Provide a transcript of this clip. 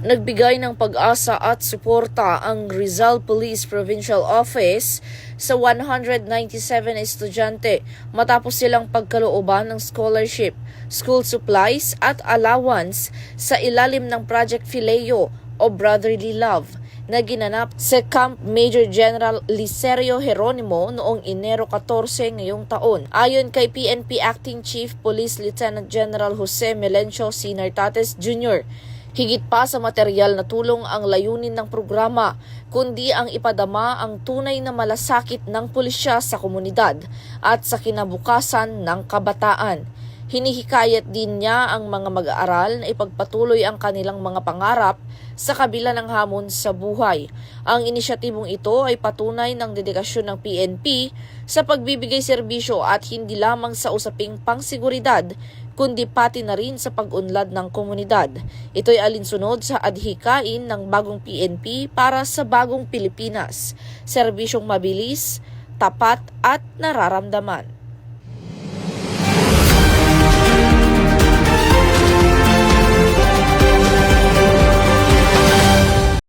Nagbigay ng pag-asa at suporta ang Rizal Police Provincial Office sa 197 estudyante matapos silang pagkalooban ng scholarship, school supplies at allowance sa ilalim ng Project Fileo o Brotherly Love na ginanap sa Camp Major General Licerio Jeronimo noong Enero 14 ngayong taon. Ayon kay PNP Acting Chief Police Lieutenant General Jose Melencio C. Nartates Jr., higit pa sa material na tulong ang layunin ng programa, kundi ang ipadama ang tunay na malasakit ng pulisya sa komunidad at sa kinabukasan ng kabataan. Hinihikayat din niya ang mga mag-aaral na ipagpatuloy ang kanilang mga pangarap sa kabila ng hamon sa buhay. Ang inisyatibong ito ay patunay ng dedikasyon ng PNP sa pagbibigay serbisyo at hindi lamang sa usaping pangseguridad, kundi pati na rin sa pag-unlad ng komunidad. Ito'y alinsunod sa adhikain ng bagong PNP para sa bagong Pilipinas. Serbisyong mabilis, tapat at nararamdaman.